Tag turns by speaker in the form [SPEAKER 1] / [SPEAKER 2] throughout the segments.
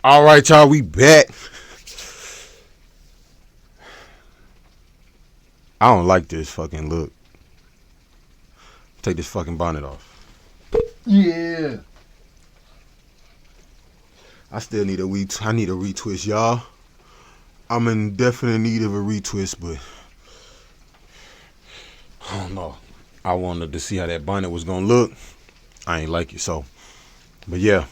[SPEAKER 1] All right, y'all, we back. I don't like this fucking look. Take this fucking bonnet off.
[SPEAKER 2] Yeah.
[SPEAKER 1] I still need I need a retwist, y'all. I'm in definite need of a retwist, but I don't know. I wanted to see how that bonnet was gonna look. I ain't like it, so. But yeah,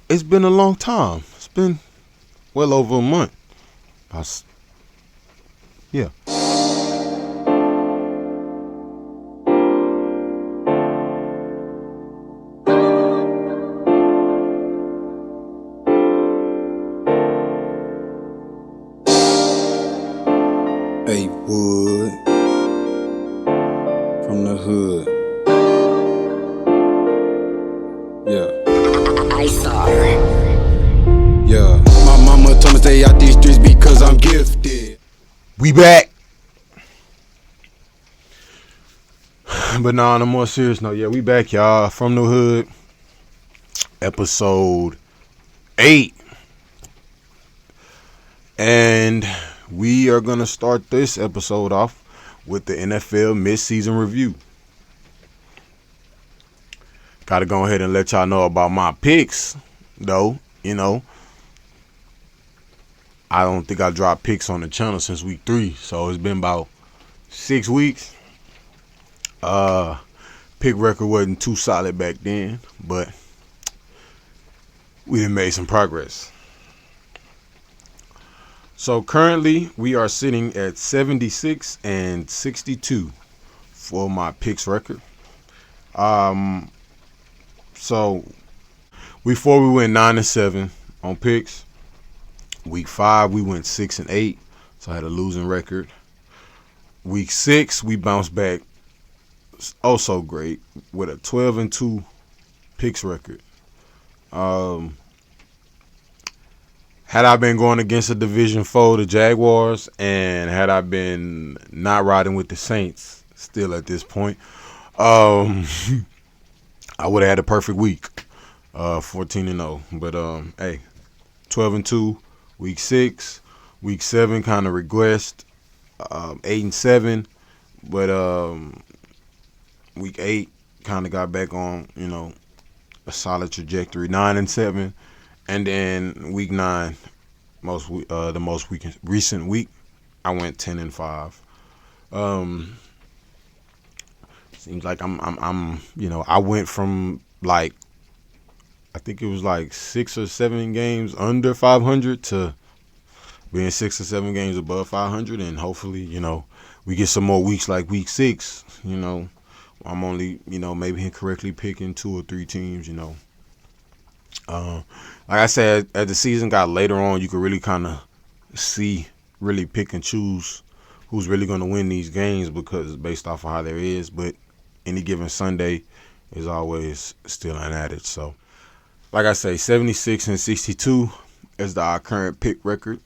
[SPEAKER 1] it's been a long time. It's been well over a month. Yeah.
[SPEAKER 3] Hey, Wood from the hood. Yeah.
[SPEAKER 4] I saw her.
[SPEAKER 3] Yeah. My mama told me stay out these streets because I'm gifted.
[SPEAKER 1] We back. But nah, on a more serious note, yeah, we back, y'all. From the hood. Episode 8. And we are going to start this episode off with the NFL midseason review. Got to go ahead and let y'all know about my picks, though. You know, I don't think I dropped picks on the channel since week 3. So it's been about 6 weeks. Pick record wasn't too solid back then, but we done made some progress. So currently we are sitting at 76 and 62 for my picks record. So before we went 9-7 on picks. Week 5 we went 6-8, so I had a losing record. Week 6 we bounced back, also great, with a 12-2 picks record. Had I been going against a division foe, the Jaguars, and had I been not riding with the Saints, still at this point, I would have had a perfect week, 14-0. But hey, 12-2, week 6, week 7 kind of regressed, 8-7, but week 8 kind of got back on, a solid trajectory, 9-7. And then week 9, the most recent week, I went 10-5. Seems like I went from like, I think it was like 6 or 7 games under 500 to being 6 or 7 games above 500, and hopefully, we get some more weeks like week 6. I'm only, maybe incorrectly picking 2 or 3 teams. Like I said, as the season got later on, you could really kind of really pick and choose who's really going to win these games, because based off of how there is. But any given Sunday is always still an adage. So, like I say, 76 and 62 is our current pick record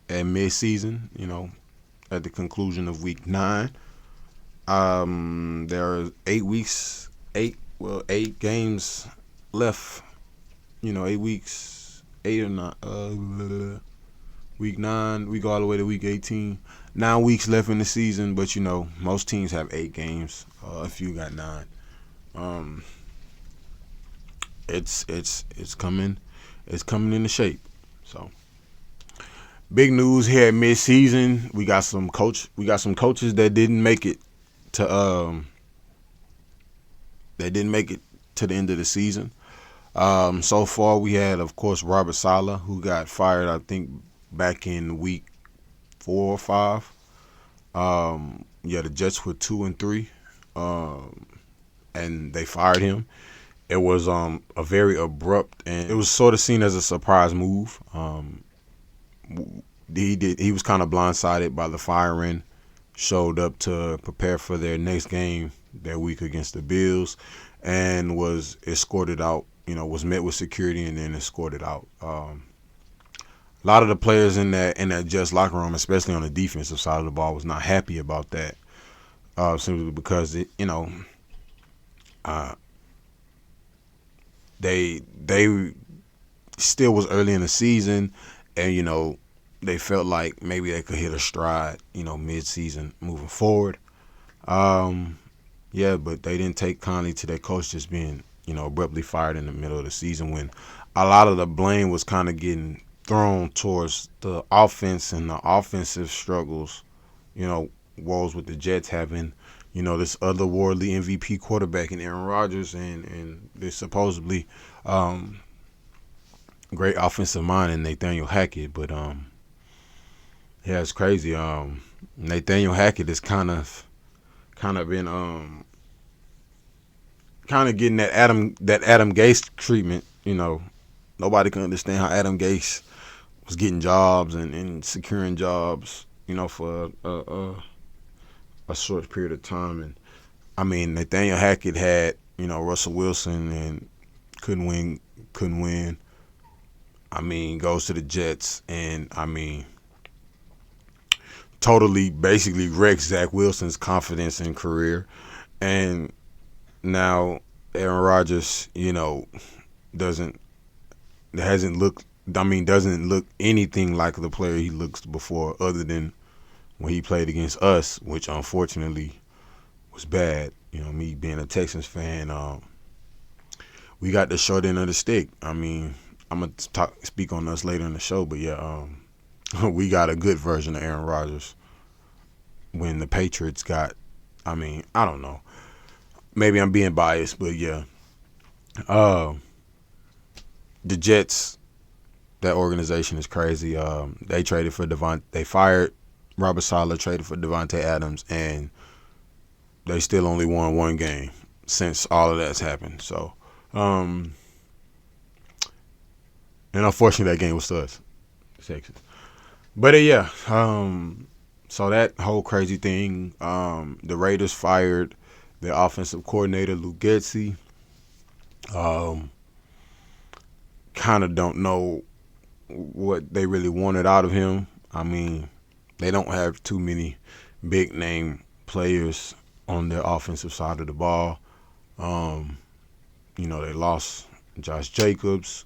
[SPEAKER 1] at midseason. At the conclusion of week 9. There are 8 games left. 8 weeks, 8 or not. Week 9, we go all the way to week 18. 9 weeks left in the season, but most teams have 8 games. A few got 9. It's coming into shape. So, big news here at midseason. We got some coaches that didn't make it to the end of the season. So far, we had, of course, Robert Saleh, who got fired, I think, back in week 4 or 5. The Jets were 2-3, and they fired him. It was a very abrupt, and it was sort of seen as a surprise move. He was kind of blindsided by the firing. Showed up to prepare for their next game that week against the Bills, and was escorted out. Was met with security and then escorted out. A lot of the players in that Jets locker room, especially on the defensive side of the ball, was not happy about that. Simply because they still was early in the season, and they felt like maybe they could hit a stride, mid-season moving forward. Um, yeah, but they didn't take kindly to their coach just being, abruptly fired in the middle of the season when a lot of the blame was kind of getting thrown towards the offense and the offensive struggles. Woes with the Jets having, this otherworldly MVP quarterback in Aaron Rodgers and this supposedly great offensive mind in Nathaniel Hackett, but yeah, it's crazy. Nathaniel Hackett is kind of been kind of getting that Adam Gase treatment. Nobody can understand how Adam Gase was getting jobs and securing jobs. For a short period of time, and I mean Nathaniel Hackett had Russell Wilson and couldn't win. I mean goes to the Jets and I mean totally basically wrecks Zach Wilson's confidence and career, and now Aaron Rodgers, doesn't hasn't looked. I mean, doesn't look anything like the player he looks before, other than when he played against us, which unfortunately was bad. Me being a Texans fan, we got the short end of the stick. I mean, I'm gonna speak on us later in the show, but yeah, we got a good version of Aaron Rodgers when the Patriots got. I mean, I don't know. Maybe I'm being biased, but yeah. The Jets, that organization is crazy. They traded for They fired Robert Saleh, traded for Devontae Adams, and they still only won one game since all of that's happened. So, and unfortunately, that game was to us, Texans. But yeah, so that whole crazy thing. The Raiders fired their offensive coordinator, Luke Getsy. Kind of don't know what they really wanted out of him. I mean, they don't have too many big name players on their offensive side of the ball. They lost Josh Jacobs.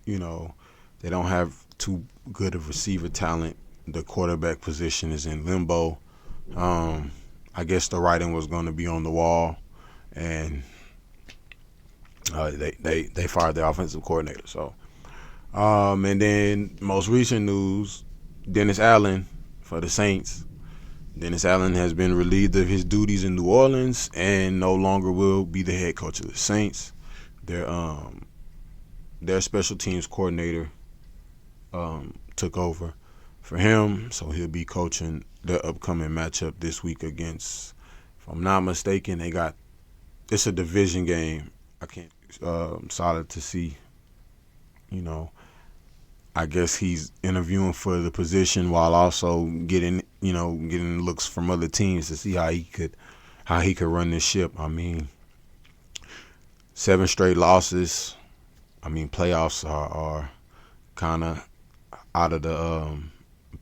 [SPEAKER 1] They don't have too good of receiver talent. The quarterback position is in limbo. I guess the writing was going to be on the wall, and they fired their offensive coordinator. So, and then most recent news, Dennis Allen for the Saints. Dennis Allen has been relieved of his duties in New Orleans and no longer will be the head coach of the Saints. Their special teams coordinator took over for him, so he'll be coaching the upcoming matchup this week against, if I'm not mistaken, it's a division game. I can't solid to see. I guess he's interviewing for the position while also getting looks from other teams to see how he could run this ship. I mean, 7 straight losses. I mean, playoffs are kind of out of the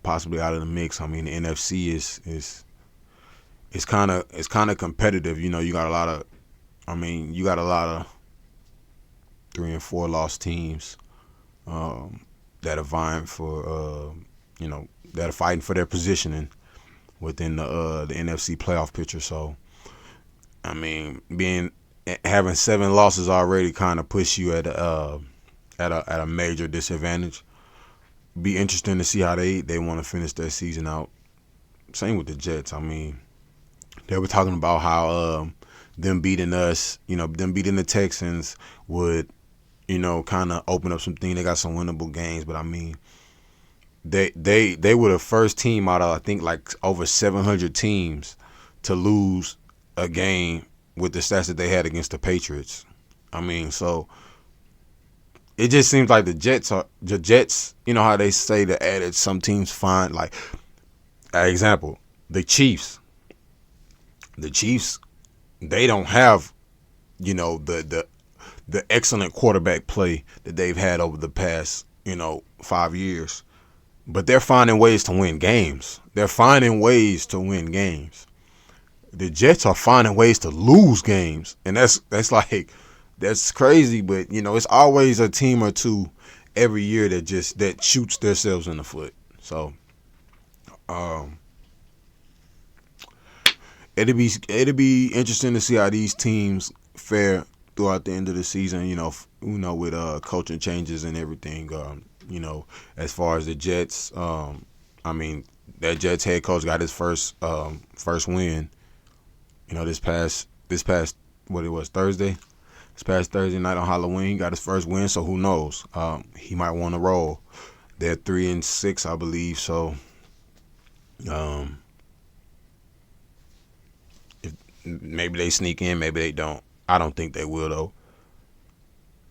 [SPEAKER 1] possibly out of the mix. I mean, the NFC is kind of competitive. You got a lot of 3 and 4 lost teams that are vying for that are fighting for their positioning within the NFC playoff picture. So, I mean, having 7 losses already kind of puts you at a major disadvantage. Be interesting to see how they want to finish their season out. Same with the Jets. I mean, they were talking about how them beating us, them beating the Texans would, kind of open up some things. They got some winnable games, but I mean, they were the first team out of I think like over 700 teams to lose a game with the stats that they had against the Patriots. I mean, so it just seems like the Jets. How they say the added some teams find, like, an example, the Chiefs. The Chiefs, they don't have, the excellent quarterback play that they've had over the past, 5 years. But they're finding ways to win games. The Jets are finding ways to lose games, and that's that's crazy. But it's always a team or two every year that shoots themselves in the foot. So um, it'll be interesting to see how these teams fare throughout the end of the season. With coaching changes and everything. As far as the Jets, I mean that Jets head coach got his first win. This past what it was Thursday. This past Thursday night on Halloween, he got his first win. So who knows? He might want to roll. They're 3-6, I believe. So, um, if maybe they sneak in, maybe they don't. I don't think they will though.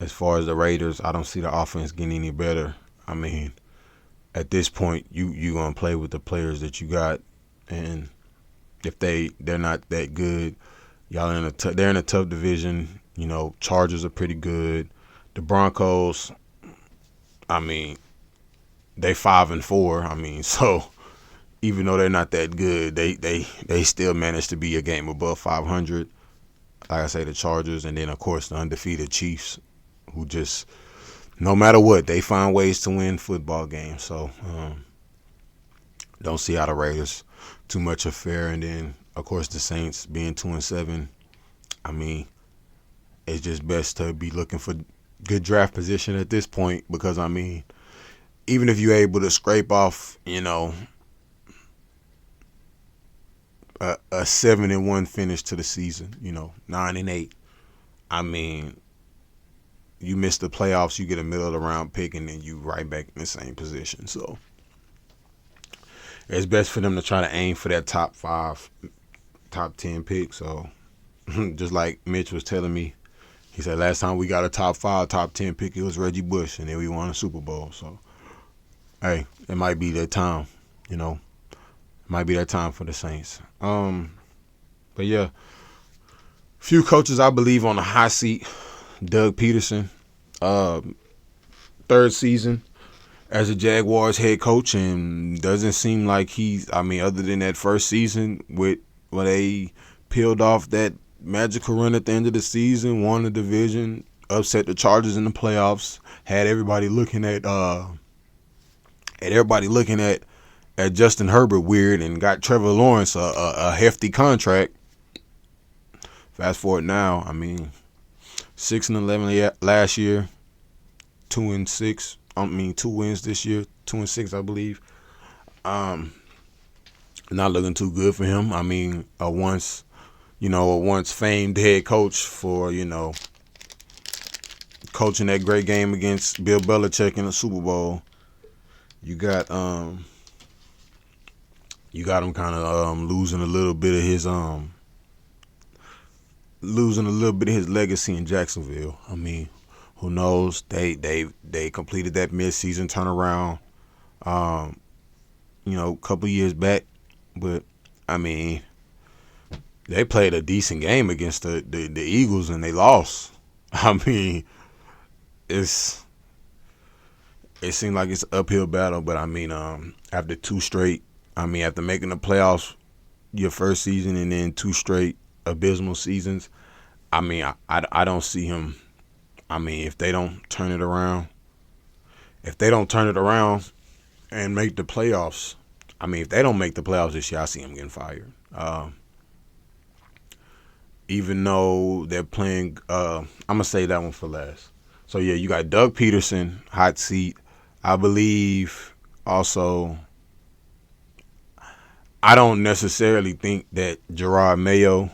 [SPEAKER 1] As far as the Raiders, I don't see the offense getting any better. I mean, at this point, you gonna play with the players that you got, and if they're not that good, y'all they're in a tough division. Chargers are pretty good. The Broncos, I mean, they 5-4. I mean, so even though they're not that good, they still manage to be a game above 500. Like I say, the Chargers, and then of course the undefeated Chiefs, who just no matter what, they find ways to win football games. So don't see how the Raiders too much affair, and then of course the Saints being 2-7. I mean, it's just best to be looking for good draft position at this point, because I mean, even if you're able to scrape off, a 7-1 finish to the season, 9-8. I mean, you miss the playoffs, you get a middle of the round pick, and then you right back in the same position. So it's best for them to try to aim for that top 5, top 10 pick. So just like Mitch was telling me, he said last time we got a top 5, top 10 pick, it was Reggie Bush, and then we won a Super Bowl. So hey, it might be that time, It might be that time for the Saints. But yeah, few coaches I believe on the hot seat. Doug Peterson, third season as a Jaguars head coach, and doesn't seem like other than that first season when they peeled off that magical run at the end of the season, won the division, upset the Chargers in the playoffs, had everybody looking at Justin Herbert weird, and got Trevor Lawrence a hefty contract. Fast forward now, 6-11 last year, 2-6. 2 wins this year, 2-6, I believe. Not looking too good for him. A once famed head coach for coaching that great game against Bill Belichick in the Super Bowl. You got him kind of losing a little bit of his legacy in Jacksonville. Who knows? They completed that midseason turnaround, a couple years back, but they played a decent game against the Eagles, and they lost. It seemed like it's an uphill battle, but after 2 straight, after making the playoffs your first season and then 2 straight abysmal seasons, I don't see him. If they don't turn it around, and make the playoffs, if they don't make the playoffs this year, I see him getting fired. Even though they're playing, I'm gonna say that one for last. So yeah, you got Doug Peterson, hot seat. I believe also. I don't necessarily think that Gerard Mayo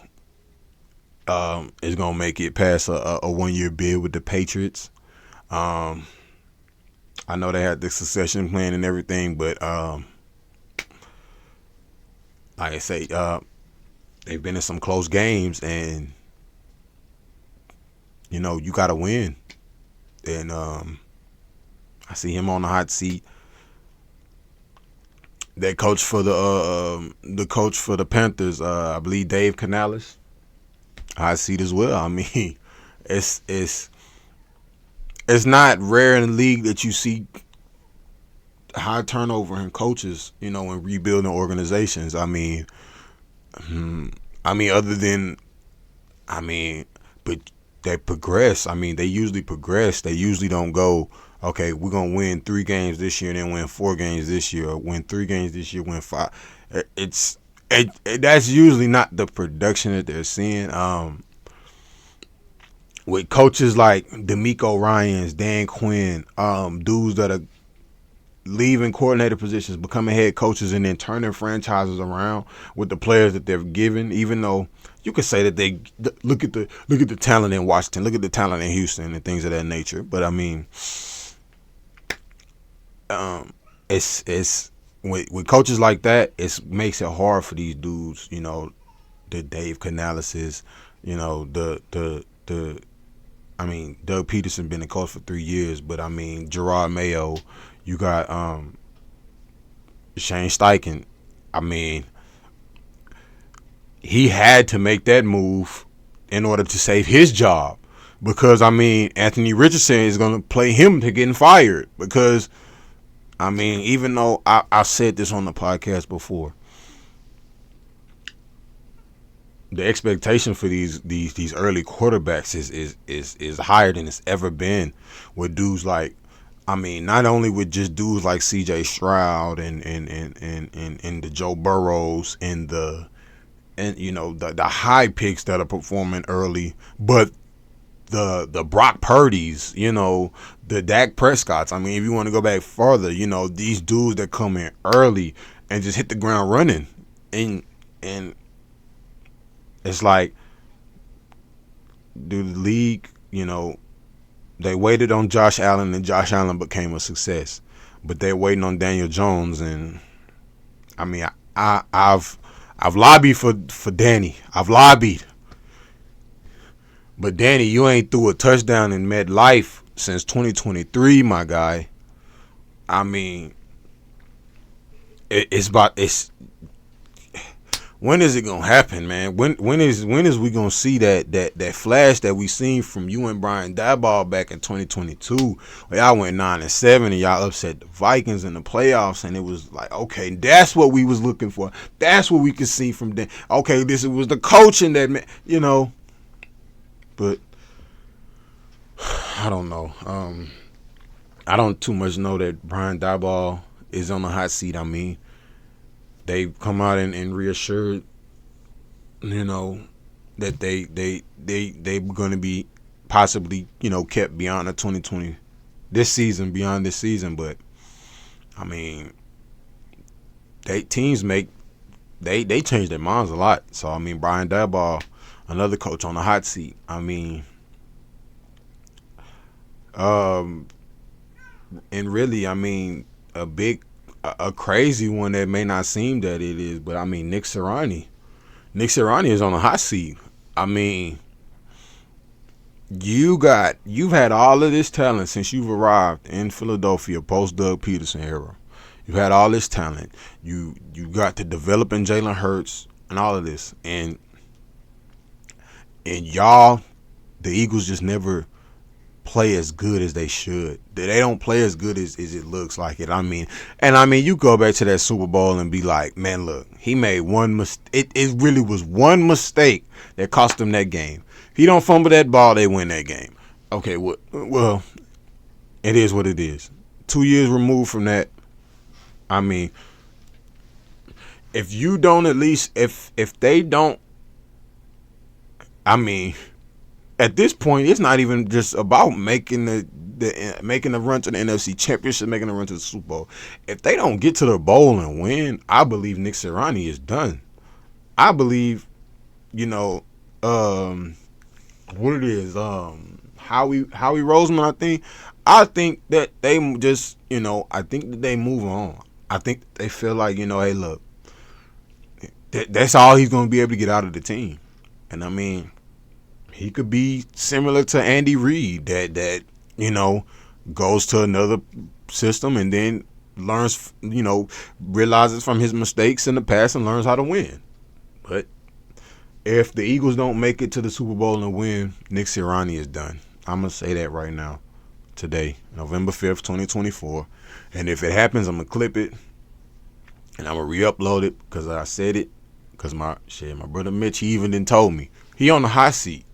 [SPEAKER 1] is gonna make it past a 1-year bid with the Patriots. I know they had the succession plan and everything, but like I say, they've been in some close games, and you gotta win. And I see him on the hot seat. That coach for the Panthers, I believe Dave Canales, hot seat as well. It's not rare in the league that you see high turnover in coaches, in rebuilding organizations. But progress. I mean, they usually progress. They usually don't go, okay, we're gonna win 3 games this year and then win 4 games this year, or win 3 games this year, win 5. That's usually not the production that they're seeing. With coaches like D'Amico Ryans, Dan Quinn, dudes that are leaving coordinator positions, becoming head coaches, and then turning franchises around with the players that they've given. Even though you could say that they look at the talent in Washington, look at the talent in Houston, and things of that nature. But I mean, it's with coaches like that, it makes it hard for these dudes. You know, the Dave Canaleses, you know, the I mean, Doug Peterson been a coach for 3 years, but I mean, Gerard Mayo, you got Shane Steichen. I mean, he had to make that move in order to save his job, because I mean, Anthony Richardson is going to play him to getting fired. Because I mean, even though I said this on the podcast before, the expectation for these early quarterbacks is higher than it's ever been, with dudes like, I mean, not only with just dudes like C.J. Stroud and the Joe Burrows and you know the high picks that are performing early, but the Brock Purdy's, you know, the Dak Prescott's. I mean, if you want to go back further, you know, these dudes that come in early and just hit the ground running, and it's like, do the league, you know, they waited on Josh Allen and Josh Allen became a success, but they're waiting on Daniel Jones. And I mean, I've lobbied for Danny. I've lobbied, but Danny, you ain't threw a touchdown in MetLife since 2023, my guy. I mean, it's when is it gonna happen, man? When is we gonna see that flash that we seen from you and Brian Daboll back in 2022, where y'all went 9-7 and y'all upset the Vikings in the playoffs, and it was like, okay, that's what we was looking for. That's what we could see from Dan. Okay, this was the coaching that, you know. But I don't know. I don't too much know that Brian Daboll is on the hot seat. I mean, they've come out and reassured, you know, that they were going to be possibly, you know, kept beyond the 2020 beyond this season. But I mean, teams they change their minds a lot. So I mean, Brian Daboll, another coach on the hot seat. I mean, and really, I mean, a crazy one that may not seem that it is, but I mean, Nick Sirianni is on a hot seat. I mean, you've had all of this talent since you've arrived in Philadelphia post Doug Peterson era. You've had all this talent. You got to develop in Jalen Hurts and all of this, and y'all, the Eagles just never play as good as they should. They don't play as good as it looks like it. I mean, you go back to that Super Bowl and be like, man, look, he made one mistake. It really was one mistake that cost him that game. If he don't fumble that ball, they win that game. Okay, well, it is what it is. 2 years removed from that, I mean, if you don't at least, if they don't, I mean, at this point, it's not even just about making the run to the NFC Championship, making the run to the Super Bowl. If they don't get to the bowl and win, I believe Nick Sirianni is done. I believe, you know, what it is, Howie Roseman. I think that they just, you know, I think that they move on. I think they feel like, you know, hey, look, that's all he's going to be able to get out of the team. And I mean, he could be similar to Andy Reid, that you know, goes to another system and then learns, you know, realizes from his mistakes in the past and learns how to win. But if the Eagles don't make it to the Super Bowl and win, Nick Sirianni is done. I'm going to say that right now, today, November 5th, 2024. And if it happens, I'm going to clip it and I'm going to re-upload it because I said it. Because my brother Mitch, he even done told me. He on the hot seat.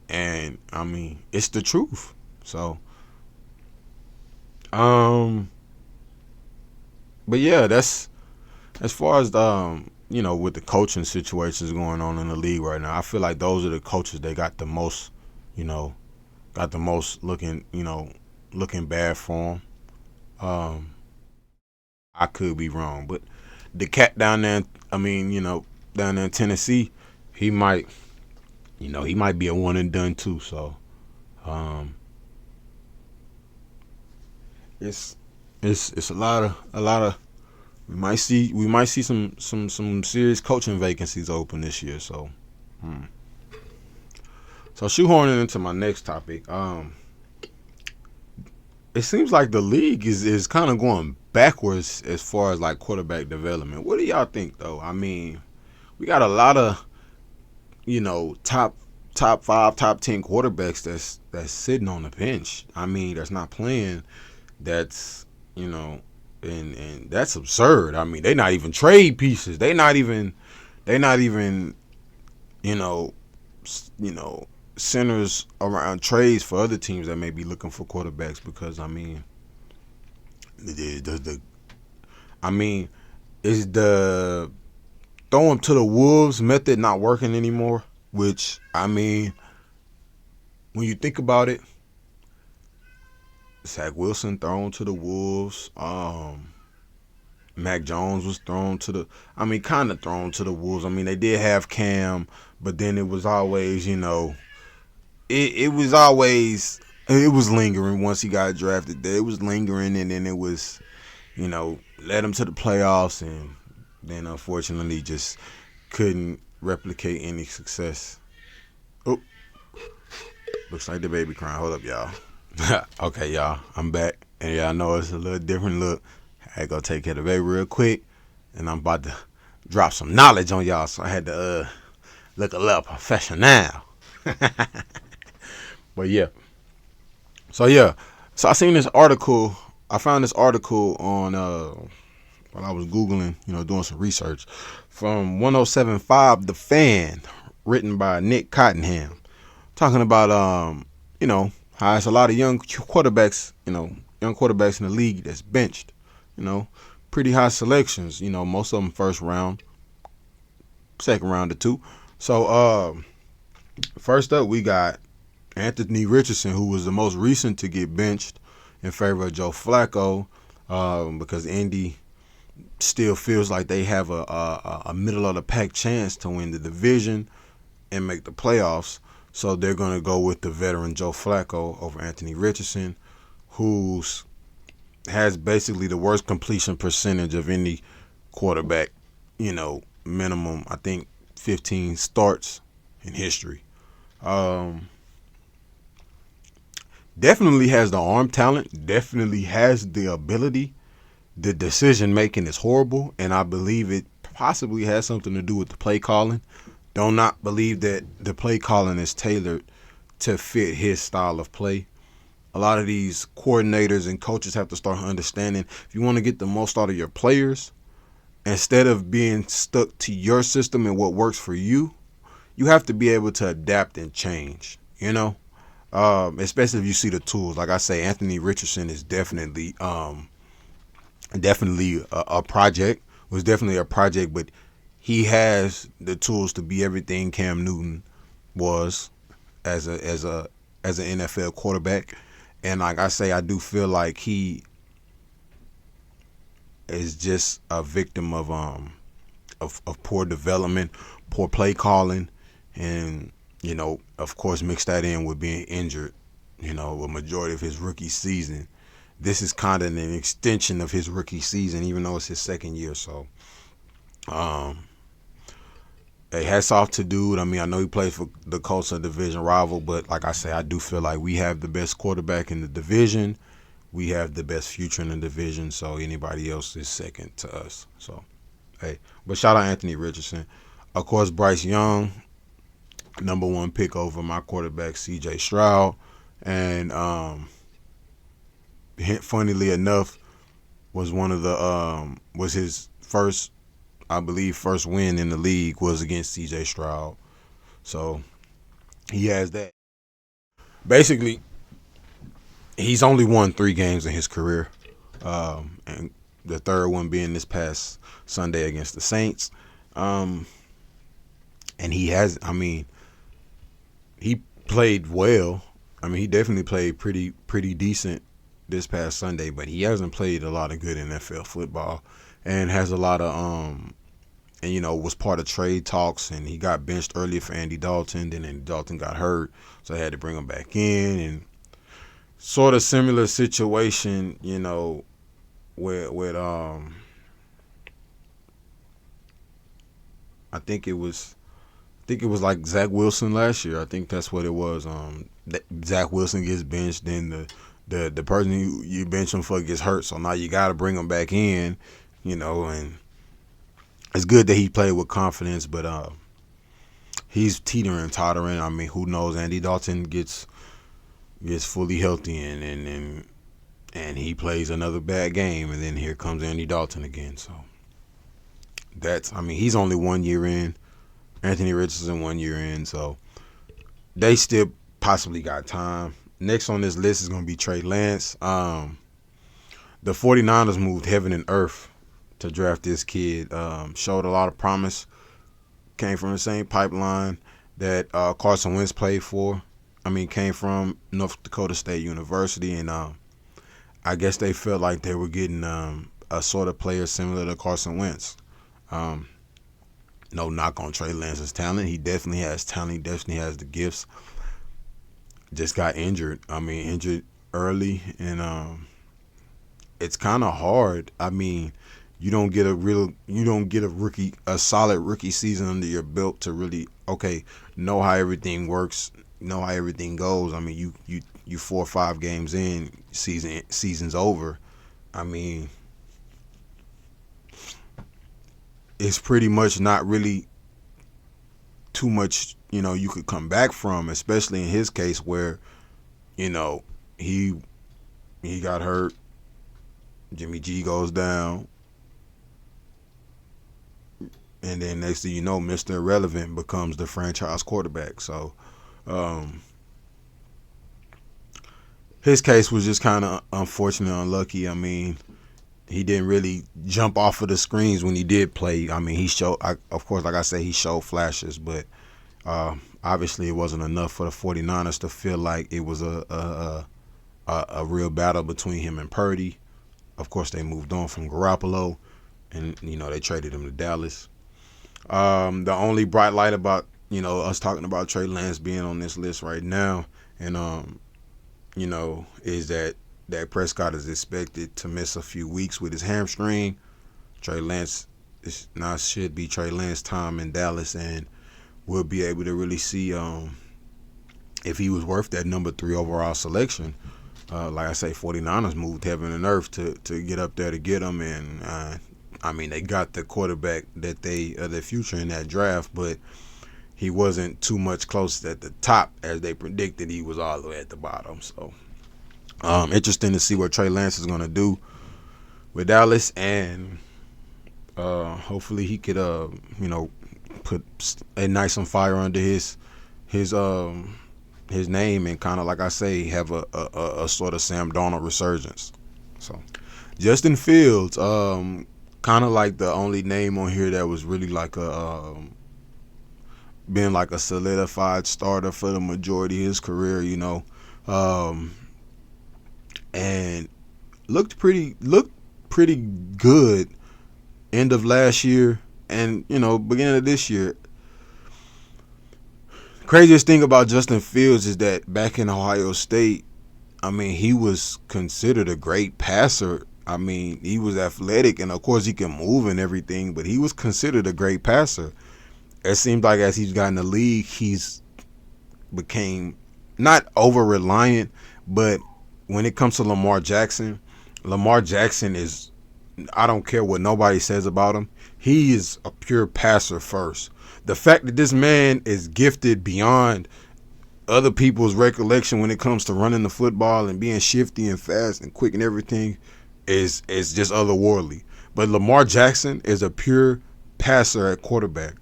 [SPEAKER 1] And I mean, it's the truth. So, um, but yeah, that's as far as with the coaching situations going on in the league right now. I feel like those are the coaches that got the most, you know, looking, looking bad for them. I could be wrong, but the cat down there, down there in Tennessee, he might, he might be a one and done too. So, um, it's it's a lot of we might see some serious coaching vacancies open this year. So, hmm. So shoehorning into my next topic, it seems like the league is kind of going backwards as far as like quarterback development. What do y'all think though? I mean, we got a lot of top 5, top 10 quarterbacks that's sitting on the bench. I mean, that's not playing. That's and that's absurd. I mean, they not even trade pieces. They not even you know centers around trades for other teams that may be looking for quarterbacks because I mean the I mean is the throw him to the wolves method not working anymore? Which I mean, when you think about it, Zach Wilson thrown to the wolves. Mac Jones was thrown to the. I mean, kind of thrown to the wolves. I mean, they did have Cam, but then it was always, it was lingering once he got drafted. There, it was lingering, and then it was, led him to the playoffs, and then unfortunately just couldn't replicate any success. Oh, looks like the baby crying. Hold up, y'all. Okay, y'all, I'm back, and y'all know it's a little different look. I go take care of the baby real quick, and I'm about to drop some knowledge on y'all, so I had to look a little professional. But yeah, so I seen this article. I found this article on while I was googling, doing some research from 107.5 The Fan, written by Nick Cottenham, talking about how it's a lot of young quarterbacks in the league that's benched. Pretty high selections. Most of them first round, second round or two. So first up, we got Anthony Richardson, who was the most recent to get benched in favor of Joe Flacco, because Indy still feels like they have a middle of the pack chance to win the division and make the playoffs. So they're going to go with the veteran Joe Flacco over Anthony Richardson, who's has basically the worst completion percentage of any quarterback, minimum, I think, 15 starts in history. Definitely has the arm talent, definitely has the ability. The decision making is horrible, and I believe it possibly has something to do with the play calling. Do not believe that the play calling is tailored to fit his style of play. A lot of these coordinators and coaches have to start understanding if you want to get the most out of your players, instead of being stuck to your system and what works for you, you have to be able to adapt and change, especially if you see the tools. Like I say, Anthony Richardson is definitely a project, was definitely a project, but he has the tools to be everything Cam Newton was as an NFL quarterback. And like I say, I do feel like he is just a victim of poor development, poor play calling, and of course, mix that in with being injured. A majority of his rookie season. This is kind of an extension of his rookie season, even though it's his second year. So, hey, hats off to dude. I mean, I know he plays for the Colts, a division rival, but like I say, I do feel like we have the best quarterback in the division. We have the best future in the division, so anybody else is second to us. So, hey, but shout out Anthony Richardson. Of course, Bryce Young, number 1 pick over my quarterback, C.J. Stroud. And funnily enough, was was his first win in the league was against C.J. Stroud. So he has that. basically, he's only won 3 games in his career, and the third one being this past Sunday against the Saints. Um, and he has, I mean, he played well. I mean, he definitely played pretty decent this past Sunday, but he hasn't played a lot of good NFL football, and has a lot of and was part of trade talks, and he got benched earlier for Andy Dalton. Then Andy Dalton got hurt, so they had to bring him back in, and sort of similar situation, with I think it was like Zach Wilson last year. I think that's what it was. Zach Wilson gets benched, then the person you bench him for gets hurt, so now you got to bring him back in, and it's good that he played with confidence, but he's teetering, tottering. I mean, who knows? Andy Dalton gets fully healthy and he plays another bad game, and then here comes Andy Dalton again. So he's only 1 year in. Anthony Richardson 1 year in, so they still possibly got time. Next on this list is going to be Trey Lance. The 49ers moved heaven and earth to draft this kid. Showed a lot of promise. Came from the same pipeline that Carson Wentz played for. Came from North Dakota State University, and I guess they felt like they were getting a sort of player similar to Carson Wentz. No knock on Trey Lance's talent. He definitely has talent. He definitely has the gifts. Just got injured. Injured early, and it's kind of hard. You don't get a solid rookie season under your belt to really know how everything works, know how everything goes. You 4 or 5 games in, season's over. It's pretty much not really too much, you could come back from, especially in his case where, he got hurt. Jimmy G goes down. And then next thing you know, Mr. Irrelevant becomes the franchise quarterback. So, his case was just kind of unfortunate, unlucky. He didn't really jump off of the screens when he did play. He showed, of course, like I said, he showed flashes, but obviously it wasn't enough for the 49ers to feel like it was a real battle between him and Purdy. Of course, they moved on from Garoppolo, and they traded him to Dallas. The only bright light about us talking about Trey Lance being on this list right now, and is that Dak Prescott is expected to miss a few weeks with his hamstring. Trey Lance should be Trey Lance time in Dallas, and we'll be able to really see if he was worth that number 3 overall selection. Like I say, 49ers moved heaven and earth to get up there to get him, and they got the quarterback that their future in that draft, but he wasn't too much close at the top as they predicted. He was all the way at the bottom. So interesting to see what Trey Lance is going to do with Dallas, and hopefully he could put a nice on fire under his name, and kind of, like I say, have a sort of Sam Darnold resurgence. So Justin Fields, kind of like the only name on here that was really like been like a solidified starter for the majority of his career, and looked pretty good end of last year and beginning of this year. Craziest thing about Justin Fields is that back in Ohio State, he was considered a great passer. He was athletic, and of course he can move and everything, but he was considered a great passer. It seems like as he's gotten the league, he's became not over reliant, but when it comes to Lamar Jackson is, I don't care what nobody says about him, he is a pure passer first. The fact that this man is gifted beyond other people's recollection when it comes to running the football and being shifty and fast and quick and everything is just otherworldly. But Lamar Jackson is a pure passer at quarterback.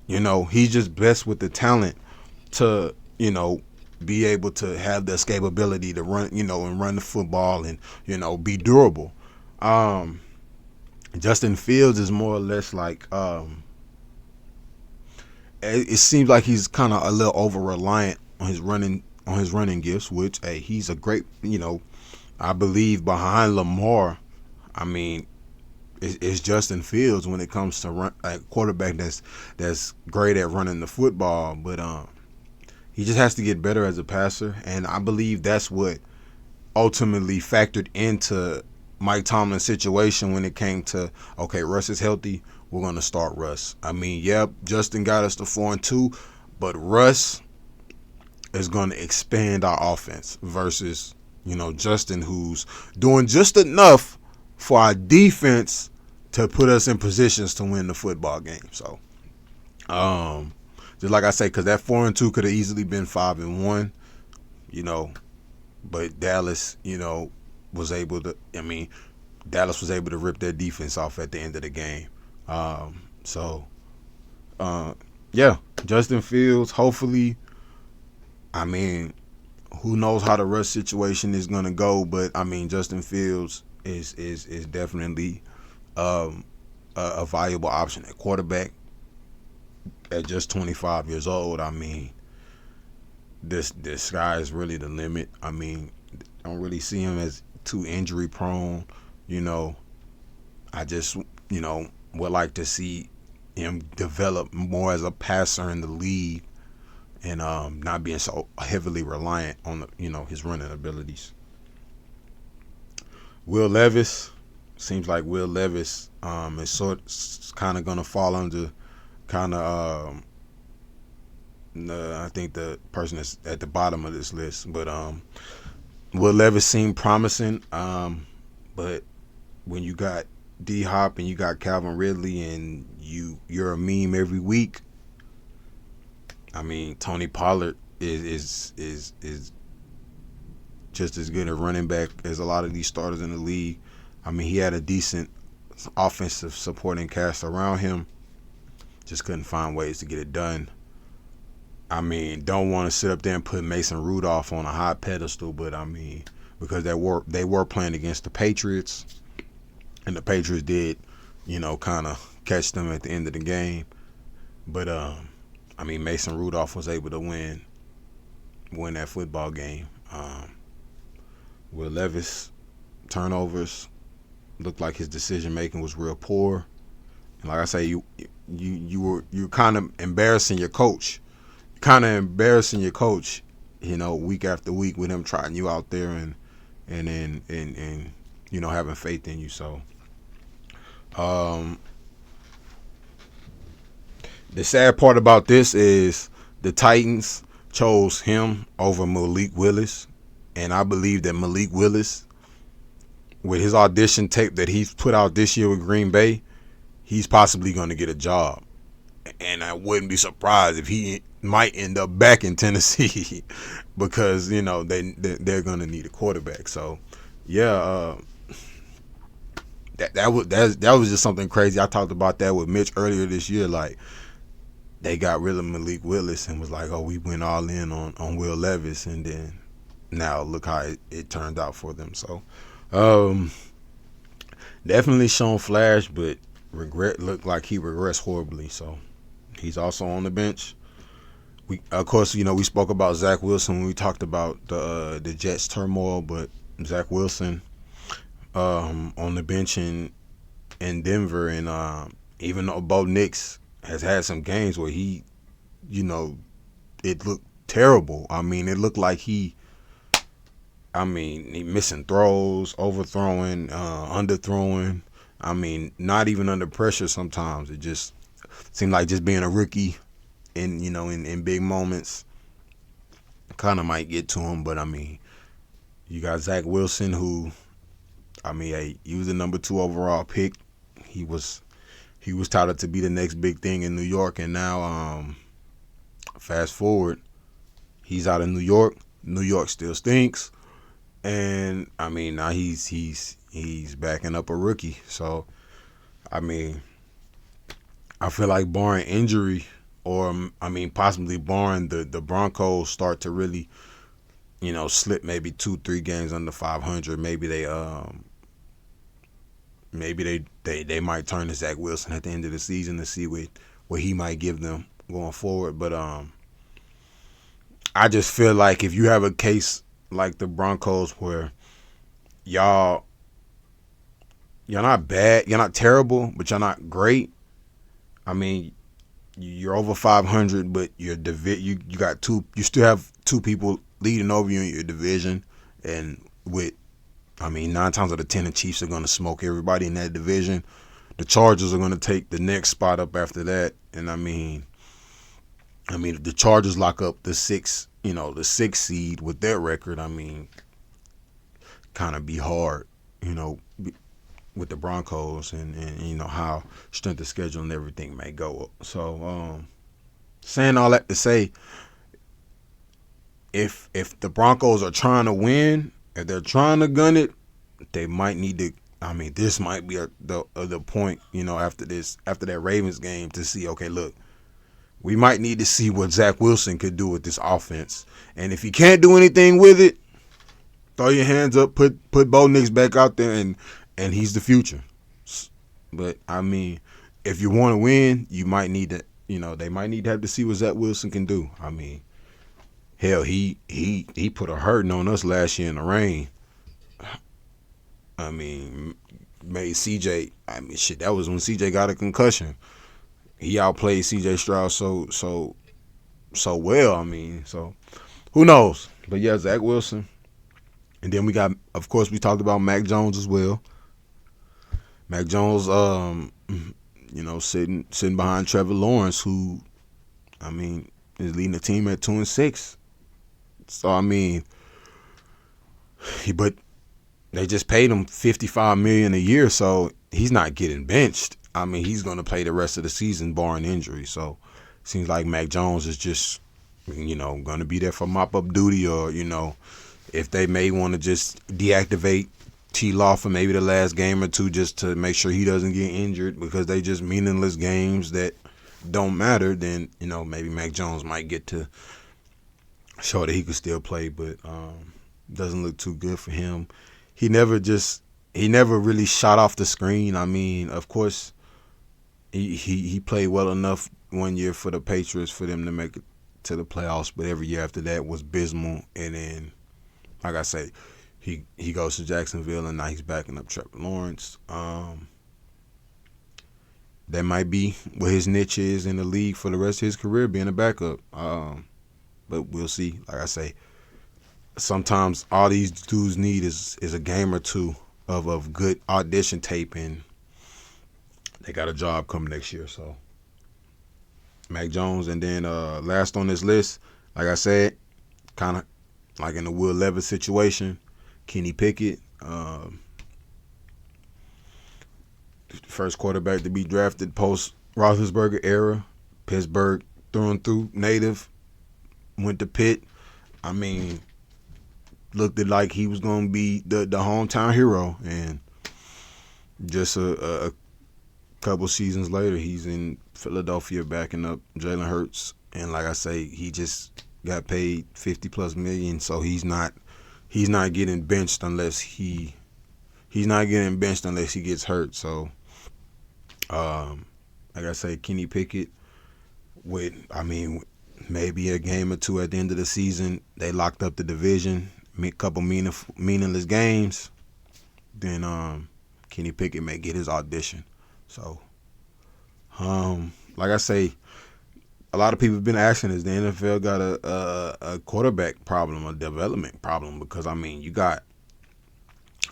[SPEAKER 1] He's just blessed with the talent to, be able to have the escapability to run, and run the football and be durable. Um, Justin Fields is more or less like it seems like he's kind of a little over reliant on his running gifts, which hey, he's a great, I believe behind Lamar. I mean, it's Justin Fields when it comes to run a quarterback that's great at running the football, but he just has to get better as a passer, and I believe that's what ultimately factored into Mike Tomlin's situation when it came to, okay, Russ is healthy, we're gonna start Russ. I mean, yep, Justin got us to 4-2, but Russ is gonna expand our offense versus Justin, who's doing just enough for our defense to put us in positions to win the football game. So, just like I say, because that 4-2 could have easily been 5-1, but Dallas, was able to. I mean, Dallas was able to rip their defense off at the end of the game. So, yeah, Justin Fields. Hopefully, I mean, who knows how the Russ situation is gonna go, but I mean, Justin Fields is definitely a valuable option at quarterback at just 25 years old. I mean, this sky is really the limit. I mean, don't really see him as too injury prone. I just would like to see him develop more as a passer in the league and not being so heavily reliant on his running abilities. Will Levis seems like Will Levis is kind of gonna fall under kind of I think the person that's at the bottom of this list, but Will Levis seemed promising, but when you got D Hop and you got Calvin Ridley and you're a meme every week. I mean, Tony Pollard is just as good a running back as a lot of these starters in the league. I mean, he had a decent offensive supporting cast around him. Just couldn't find ways to get it done. I mean, don't want to sit up there and put Mason Rudolph on a high pedestal, but I mean, because they were playing against the Patriots, and the Patriots did, kind of catch them at the end of the game. But I mean, Mason Rudolph was able to win that football game. Will Levis turnovers looked like his decision making was real poor, and like I say, you kind of embarrassing your coach. Week after week with him trotting you out there and having faith in you. So, the sad part about this is the Titans chose him over Malik Willis, and I believe that Malik Willis, with his audition tape that he's put out this year with Green Bay, he's possibly going to get a job. And I wouldn't be surprised if he might end up back in Tennessee because they're going to need a quarterback. So yeah, that was just something crazy. I talked about that with Mitch earlier this year. Like, they got rid of Malik Willis and was like, oh, we went all in on Will Levis, and then now look how it turned out for them. So definitely shown flash, but looked like he regressed horribly. So he's also on the bench. Of course, we spoke about Zach Wilson when we talked about the Jets turmoil, but Zach Wilson on the bench in Denver, and even though Bo Nix has had some games where he, it looked terrible. I mean, it looked like he missing throws, overthrowing, underthrowing. I mean, not even under pressure sometimes. It just seemed like just being a rookie in big moments kind of might get to him. But I mean, you got Zach Wilson, who, he was the number 2 overall pick. He was touted to be the next big thing in New York, and now fast forward, he's out of New York. New York still stinks, and I mean, now he's backing up a rookie. So I mean, I feel like barring injury, or possibly barring the Broncos start to really slip maybe 2-3 games under 500. Maybe they might turn to Zach Wilson at the end of the season to see what he might give them going forward. But I just feel like if you have a case like the Broncos where you're not bad, you're not terrible, but you're not great. I mean, you're over 500, but you got you still have two people leading over you in your division, and 9 times out of 10 the Chiefs are going to smoke everybody in that division. The Chargers are going to take the next spot up after that, and I mean if the Chargers lock up the sixth seed with their record, kind of be hard, with the Broncos and how strength of schedule and everything may go. So saying all that to say, if the Broncos are trying to win, if they're trying to gun it, they might need to. This might be the point, after that Ravens game to see. Okay, look, we might need to see what Zach Wilson could do with this offense, and if he can't do anything with it, throw your hands up, put Bo Nix back out there, and he's the future. But if you want to win, you might need to. They might need to have to see what Zach Wilson can do. Hell, he put a hurting on us last year in the rain. Made CJ. That was when CJ got a concussion. He outplayed CJ Stroud so well. So who knows? But yeah, Zach Wilson. And then we got, of course, we talked about Mac Jones as well. Mac Jones, sitting behind Trevor Lawrence, who, is leading the team at 2-6. So but they just paid him $55 million a year, so he's not getting benched. He's going to play the rest of the season barring injury. So seems like Mac Jones is just, going to be there for mop-up duty, or if they may want to just deactivate T-Law for maybe the last game or two just to make sure he doesn't get injured because they just meaningless games that don't matter, then, maybe Mac Jones might get to show that he could still play, but doesn't look too good for him. He never really shot off the screen. Of course, he played well enough one year for the Patriots for them to make it to the playoffs, but every year after that was abysmal. And then, like I say, he goes to Jacksonville, and now he's backing up Trevor Lawrence. That might be what his niche is in the league for the rest of his career, being a backup. But we'll see. Like I say, sometimes all these dudes need is a game or two of good audition tape, and they got a job coming next year. So Mac Jones, and then last on this list, like I said, kind of like in the Will Levis situation, Kenny Pickett, first quarterback to be drafted post Roethlisberger era, Pittsburgh through and through native, went to Pitt. Looked like he was going to be the hometown hero, and just a couple seasons later, he's in Philadelphia backing up Jalen Hurts, and like I say, he just got paid $50+ million, so he's not getting benched unless he's not getting benched unless he gets hurt. So, like I say, Kenny Pickett with maybe a game or two at the end of the season, they locked up the division. A couple meaningless games, then Kenny Pickett may get his audition. So, like I say, a lot of people have been asking, is the NFL got a quarterback problem, a development problem? Because you got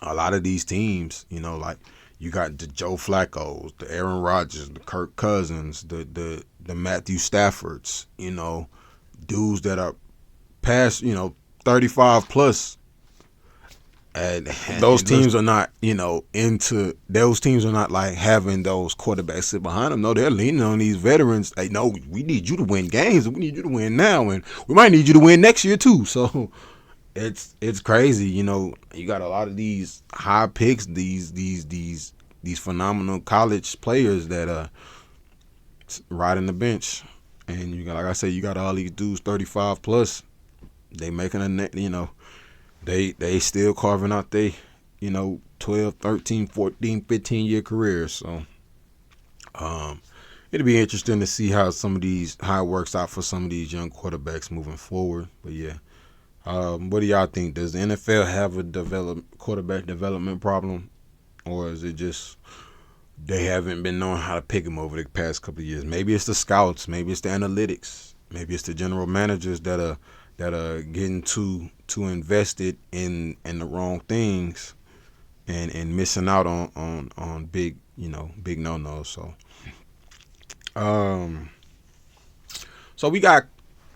[SPEAKER 1] a lot of these teams, like you got the Joe Flacco's, the Aaron Rodgers, the Kirk Cousins, the Matthew Staffords, dudes that are past, 35 plus, and those teams are not, those teams are not like having those quarterbacks sit behind them. No, they're leaning on these veterans. They know we need you to win games, and we need you to win now, and we might need you to win next year too. So it's crazy. You got a lot of these high picks, these phenomenal college players that are riding the bench, and you got, like I said, you got all these dudes 35 plus. They making they still carving out they 12, 13, 14, 15 year careers. So it'll be interesting to see how it works out for some of these young quarterbacks moving forward. But yeah, what do y'all think? Does the NFL have a quarterback development problem, or is it just they haven't been knowing how to pick them over the past couple of years? Maybe it's the scouts, maybe it's the analytics, maybe it's the general managers that are getting too invested in the wrong things and missing out on big big no-nos. Um so we got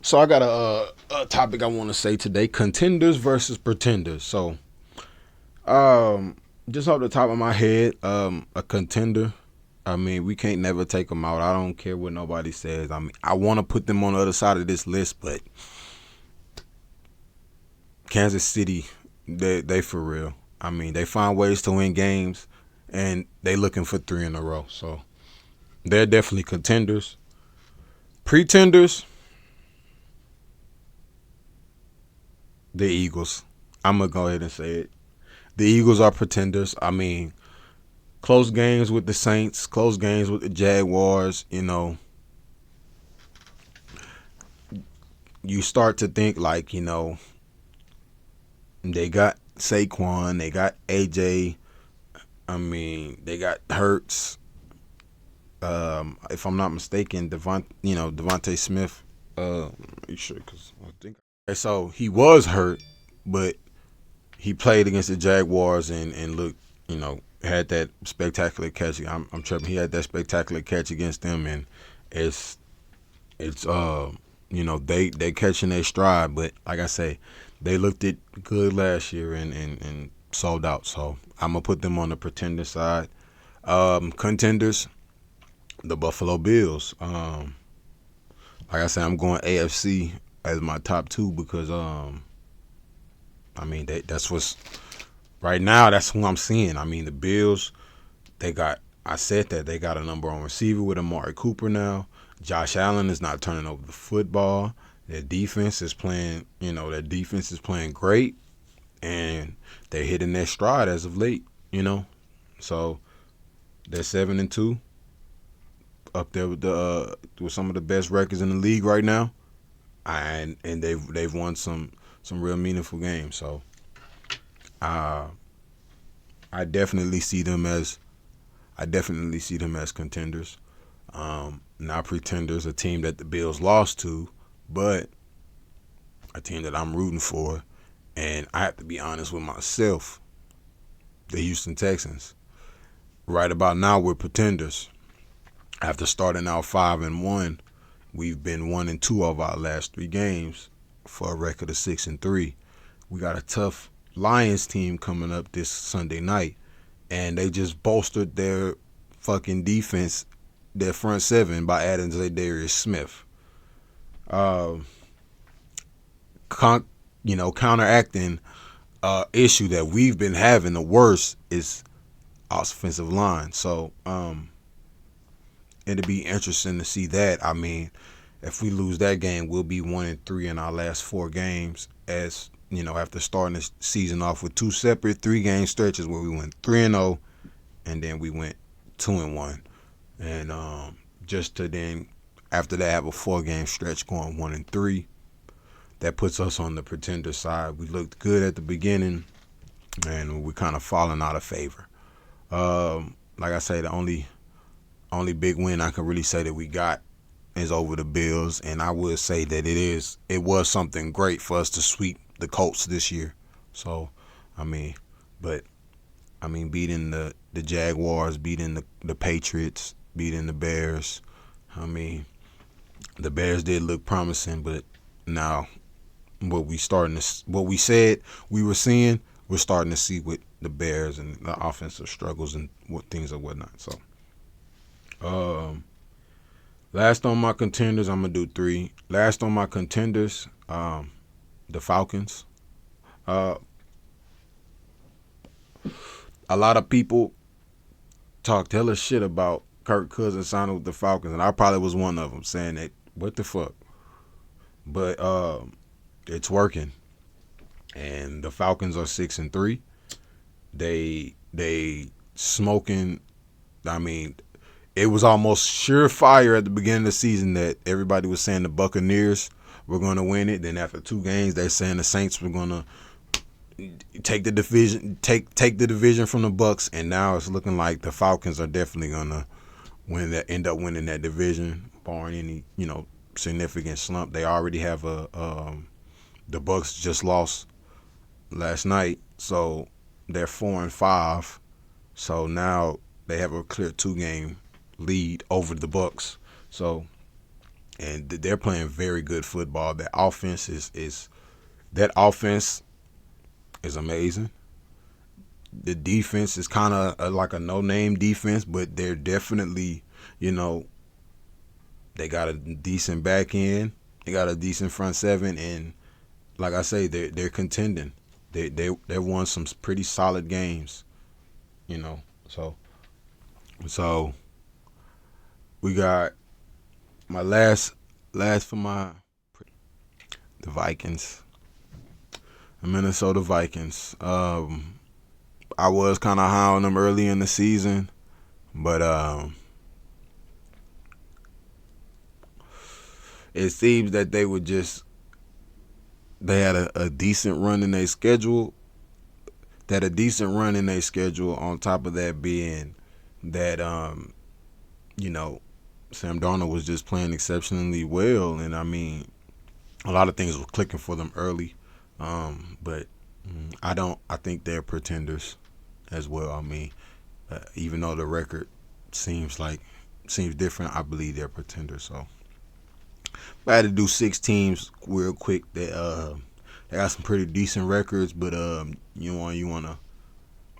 [SPEAKER 1] so I got a topic I want to say today: contenders versus pretenders. So just off the top of my head, a contender, I mean, we can't never take them out. I don't care what nobody says. I mean, I want to put them on the other side of this list, but Kansas City, they for real. I mean, they find ways to win games, and they looking for 3 in a row. So they're definitely contenders. Pretenders, the Eagles. I'm gonna go ahead and say it. The Eagles are pretenders. I mean, close games with the Saints, close games with the Jaguars. You start to think like, they got Saquon, they got AJ. I mean, they got Hurts. If I'm not mistaken, Devontae Smith. You sure? Because I think so. He was hurt, but he played against the Jaguars and looked, had that spectacular catch. I'm tripping. He had that spectacular catch against them, and it's they catching their stride. But like I say, they looked it good last year and sold out. So I'm gonna put them on the pretender side. Contenders, the Buffalo Bills. Like I said, I'm going AFC as my top 2 because I mean that's what's right now. That's who I'm seeing. I mean the Bills. They got. I said that they got a number one receiver with Amari Cooper now. Josh Allen is not turning over the football. Their defense is playing. Their defense is playing great, and they're hitting their stride as of late. So they're 7-2, up there with some of the best records in the league right now, and they've won some real meaningful games. So I definitely see them as contenders. Not pretenders, a team that the Bills lost to, but a team that I'm rooting for. And I have to be honest with myself, the Houston Texans. Right about now, we're pretenders. After starting out 5-1, we've been 1-2 of our last 3 games for a record of 6-3. We got a tough Lions team coming up this Sunday night, and they just bolstered their fucking defense, their front 7, by adding Zadarius Smith. Counteracting issue that we've been having, the worst, is offensive line. So it'll be interesting to see that. I mean, if we lose that game, we'll be 1-3 in our last 4 games. As after starting the season off with 2 separate 3-game stretches where we went 3-0, and then we went 2-1, and just to then after that have a 4-game stretch going 1-3. That puts us on the pretender side. We looked good at the beginning, and we're kind of falling out of favor. Like I say, the only big win I can really say that we got is over the Bills, and I would say that it was something great for us to sweep the Colts this year. So, beating the Jaguars, beating the Patriots, beating the Bears. I mean, the Bears did look promising, but now what we said we were seeing, we're starting to see with the Bears and the offensive struggles and what things and whatnot. So, last on my contenders, I'm gonna do 3. Last on my contenders, the Falcons. A lot of people talked hella shit about Kirk Cousins signing with the Falcons, and I probably was one of them, saying that what the fuck. But it's working. and the Falcons are 6-3. They smoking. I mean, it was almost surefire at the beginning of the season that everybody was saying the Buccaneers were going to win it. Then after 2 games, they're saying the Saints were going to take the division from the Bucs, and now it's looking like the Falcons are definitely going to end up winning that division, barring any significant slump. They already have the Bucs just lost last night, so they're 4-5. So now they have a clear 2-game lead over the Bucs. So, and they're playing very good football. That offense is amazing. The defense is kind of like a no-name defense, but they're definitely, they got a decent back end. They got a decent front seven, and like I say, they're contending. They won some pretty solid games, So we got my last for the Vikings, the Minnesota Vikings. I was kind of high on them early in the season, but it seems that they had a decent run in their schedule. On top of that being that Sam Darnold was just playing exceptionally well, and I mean a lot of things were clicking for them early. But I think they're pretenders as well. I mean, even though the record seems different, I believe they're pretenders. So I had to do 6 teams real quick that they got some pretty decent records, but you want to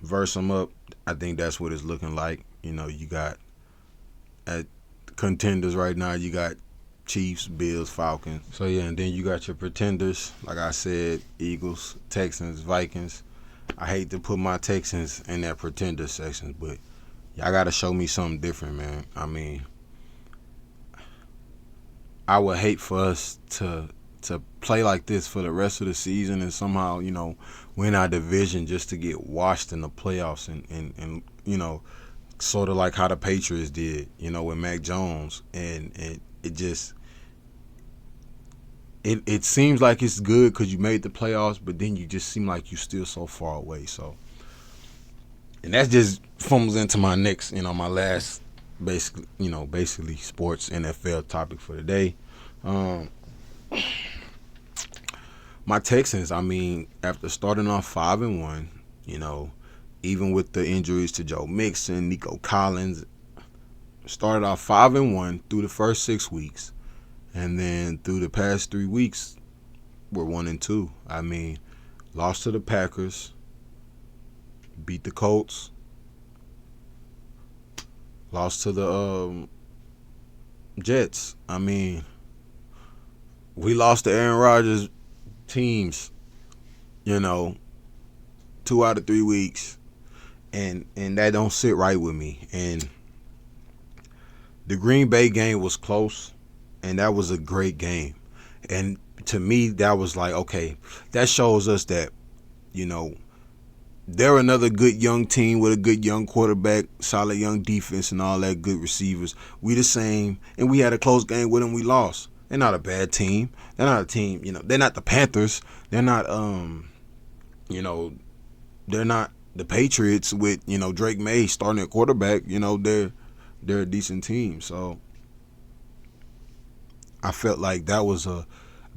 [SPEAKER 1] verse them up. I think that's what it's looking like. You got at contenders right now. You got Chiefs, Bills, Falcons. So yeah, and then you got your pretenders. Like I said, Eagles, Texans, Vikings. I hate to put my Texans in that pretender section, but y'all got to show me something different, man. I mean, I would hate for us to play like this for the rest of the season and somehow, win our division just to get washed in the playoffs and sort of like how the Patriots did, with Mac Jones. And it just it seems like it's good because you made the playoffs, but then you just seem like you're still so far away. So, and that just funnels into my next, my last basically sports NFL topic for the day. My Texans, I mean, after starting off 5-1, even with the injuries to Joe Mixon, Nico Collins, started off 5-1 through the first 6 weeks, and then through the past 3 weeks, we're 1-2. I mean, lost to the Packers, beat the Colts, lost to the Jets. I mean, we lost to Aaron Rodgers teams, 2 out of 3 weeks, and that don't sit right with me. And the Green Bay game was close, and that was a great game. And to me, that was like, okay, that shows us that, they're another good young team with a good young quarterback, solid young defense, and all that, good receivers. We the same, and we had a close game with them. We lost. They're not a bad team. They're not a team, they're not the Panthers. They're not, they're not the Patriots with, Drake May starting at quarterback. They're a decent team. So I felt like that was a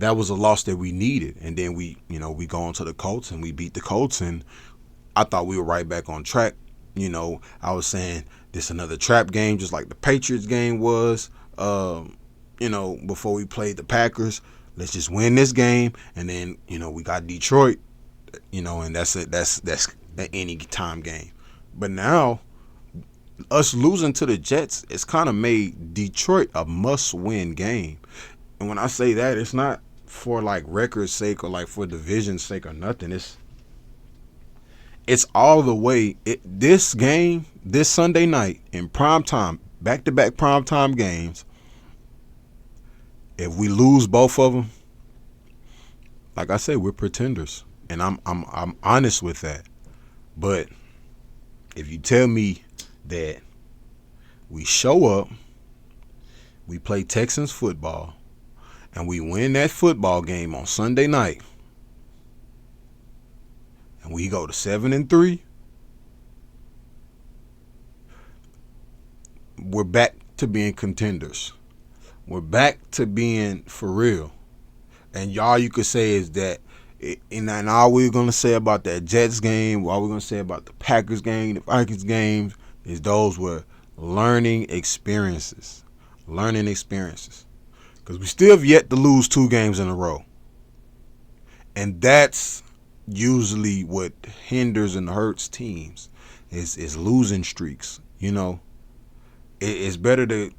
[SPEAKER 1] loss that we needed. And then we go on to the Colts and we beat the Colts, and I thought we were right back on track. I was saying this another trap game, just like the Patriots game was. Before we played the Packers, let's just win this game, and then we got Detroit, and that's it. That's an any time game. But now, us losing to the Jets, it's kind of made Detroit a must-win game. And when I say that, it's not for like record's sake or like for division's sake or nothing. It's all the way. This game, this Sunday night in prime time, back-to-back prime time games. If we lose both of them, like I said, we're pretenders. and I'm honest with that. But if you tell me that we show up, we play Texans football, and we win that football game on Sunday night, and we go to 7-3, we're back to being contenders. We're back to being for real. And all you could say is that, and all we're going to say about that Jets game, all we're going to say about the Packers game, the Vikings games, is those were learning experiences. Learning experiences. Because we still have yet to lose 2 games in a row. And that's usually what hinders and hurts teams, is losing streaks. You know, it's better to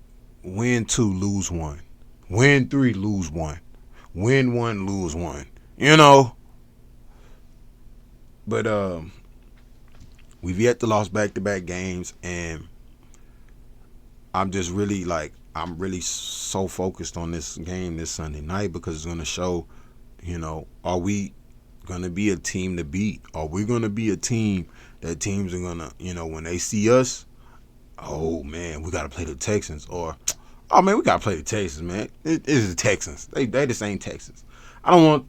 [SPEAKER 1] win 2, lose 1. Win 3, lose 1. Win 1, lose 1. You know? But we've yet to lose back-to-back games, and I'm just really I'm really so focused on this game this Sunday night, because it's going to show, are we going to be a team to beat? Are we going to be a team that teams are going to, when they see us, oh, man, we got to play the Texans, or, oh, man, we got to play the Texans, man. It is the Texans. They the same Texans. I don't want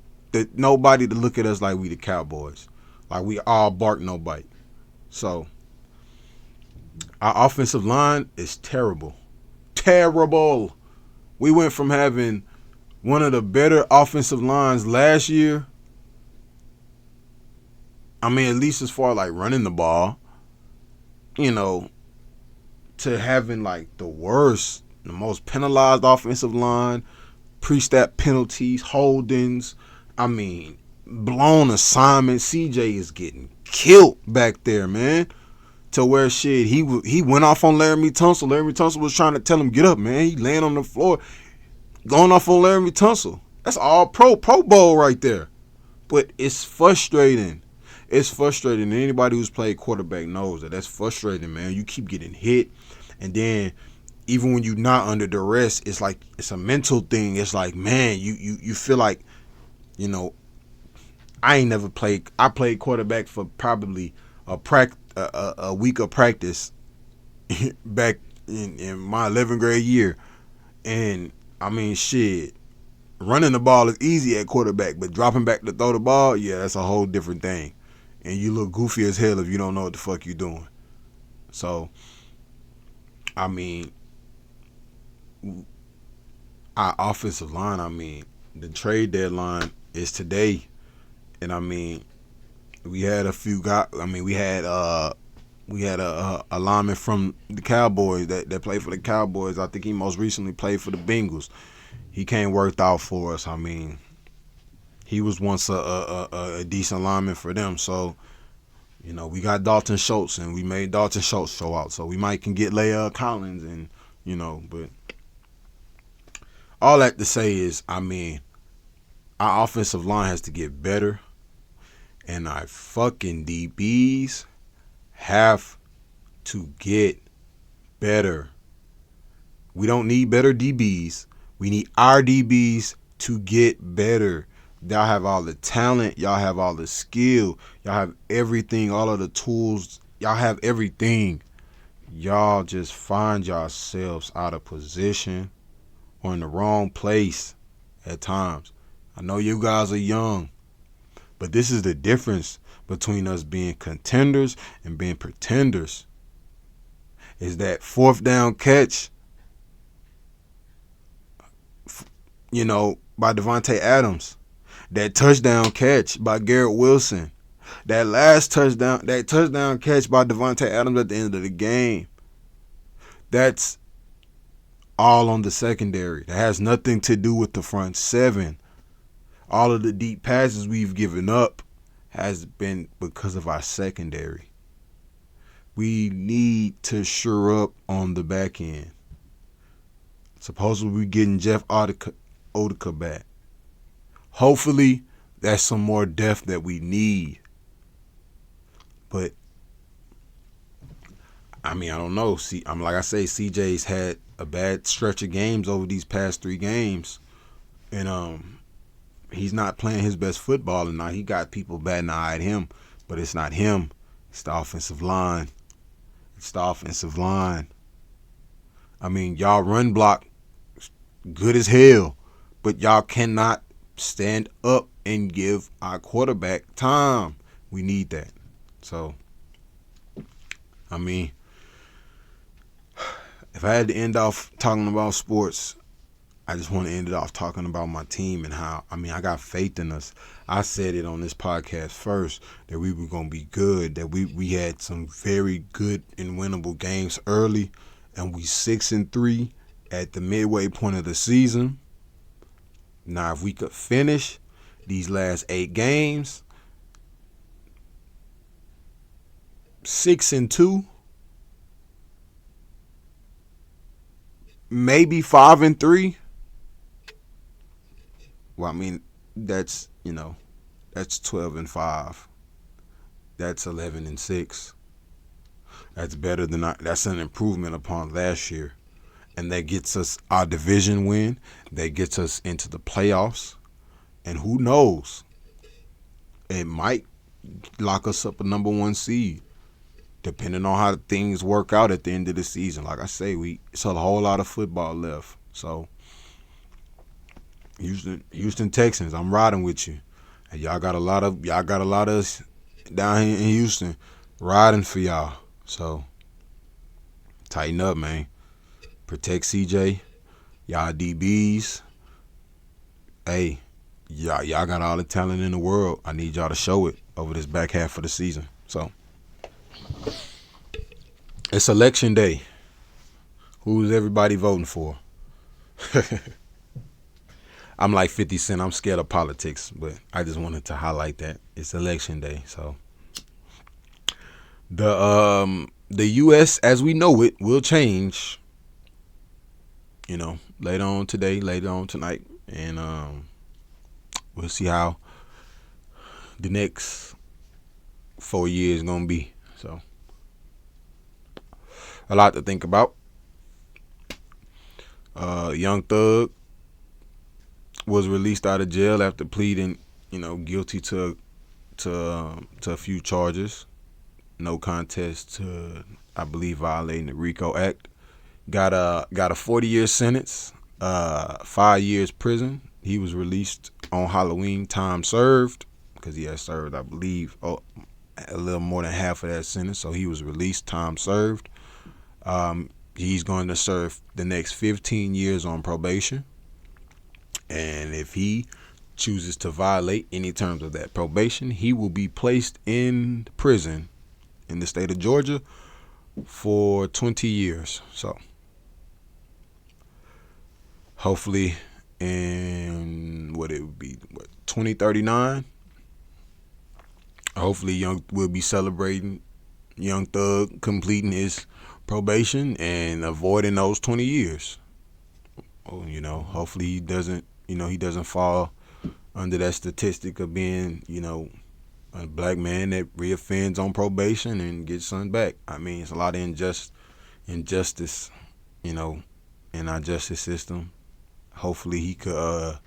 [SPEAKER 1] nobody to look at us like we the Cowboys, like we all bark no bite. So our offensive line is terrible. Terrible. We went from having one of the better offensive lines last year, I mean, at least as far as like running the ball, to having like the worst, the most penalized offensive line, pre-snap penalties, holdings. I mean, blown assignments. CJ is getting killed back there, man. To where shit, he went off on Laramie Tunsil. Laramie Tunsil was trying to tell him, get up, man. He laying on the floor, going off on Laramie Tunsil. That's all Pro Bowl right there. But it's frustrating. It's frustrating. Anybody who's played quarterback knows that that's frustrating, man. You keep getting hit, and then even when you're not under duress, it's like it's a mental thing. It's like, man, you feel like, I ain't never played. I played quarterback for probably a week of practice back in my 11th grade year, and I mean, shit, running the ball is easy at quarterback, but dropping back to throw the ball, yeah, that's a whole different thing. And you look goofy as hell if you don't know what the fuck you're doing. So, I mean, our offensive line, the trade deadline is today. And we had a few guys. We had a lineman from the Cowboys that played for the Cowboys. I think he most recently played for the Bengals. He came worked out for us. He was once a decent lineman for them. So, we got Dalton Schultz, and we made Dalton Schultz show out. So we might can get Leia Collins, and but all that to say is, our offensive line has to get better, and our fucking DBs have to get better. We don't need better DBs. We need our DBs to get better. Y'all have all the talent. Y'all have all the skill. Y'all have everything, all of the tools. Y'all have everything. Y'all just find yourselves out of position or in the wrong place at times. I know you guys are young, but this is the difference between us being contenders and being pretenders. Is that 4th down catch, by Devontae Adams. That touchdown catch by Garrett Wilson. That touchdown catch by Devontae Adams at the end of the game. That's all on the secondary. That has nothing to do with the front 7. All of the deep passes we've given up has been because of our secondary. We need to shore up on the back end. Supposedly we're getting Jeff Odika back. Hopefully that's some more depth that we need. But I don't know. Like I say, CJ's had a bad stretch of games over these past 3 games, and he's not playing his best football, and now he got people batting an eye at him, but it's not him. It's the offensive line. It's the offensive line. I mean, y'all run block good as hell, but y'all cannot stand up and give our quarterback time. We need that. So, I mean, if I had to end off talking about sports, I just want to end it off talking about my team and how, I got faith in us. I said it on this podcast first that we were going to be good, that we had some very good and winnable games early, and we 6-3 at the midway point of the season. Now, if we could finish these last 8 games 6-2, maybe 5-3. Well, that's 12-5. That's 11-6. That's better than that's an improvement upon last year, and that gets us our division win. That gets us into the playoffs, and who knows? It might lock us up a number 1 seed, depending on how things work out at the end of the season. Like I say, it's a whole lot of football left. So, Houston Texans, I'm riding with you. And y'all got a lot of us down here in Houston riding for y'all. So, tighten up, man. Protect CJ. Y'all DBs. Hey, y'all got all the talent in the world. I need y'all to show it over this back half of the season. So, it's election day. Who's everybody voting for? I'm like 50 Cent. I'm scared of politics, but I just wanted to highlight that it's election day. So the U.S. as we know it will change. Later on today, later on tonight, and we'll see how the next 4 years gonna be. So a lot to think about. Young Thug was released out of jail after pleading, guilty to a few charges. No contest to, I believe, violating the RICO Act. Got a 40-year sentence, 5 years prison. He was released on Halloween, time served, because he had served, I believe, a little more than half of that sentence. So he was released, time served. He's going to serve the next 15 years on probation. And if he chooses to violate any terms of that probation, he will be placed in prison in the state of Georgia for 20 years. So hopefully in 2039, hopefully we'll be celebrating Young Thug completing his probation and avoiding those 20 years. Hopefully he doesn't fall under that statistic of being, a black man that reoffends on probation and gets something back. It's a lot of injustice, in our justice system. Hopefully he could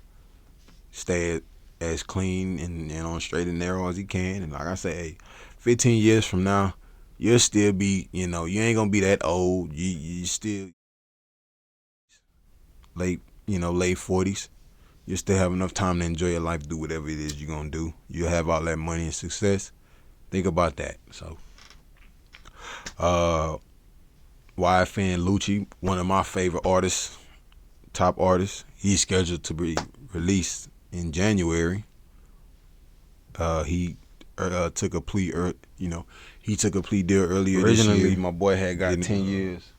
[SPEAKER 1] stay as clean and on straight and narrow as he can. And like I say, hey, 15 years from now, you'll still be, you ain't gonna be that old. You still late 40s. You still have enough time to enjoy your life, do whatever it is you're gonna do. You have all that money and success. Think about that. So, YFN Lucci, one of my favorite artists, top artists, he's scheduled to be released in January. He took a plea, he took a plea deal earlier this year. Originally, my boy had got 10 years.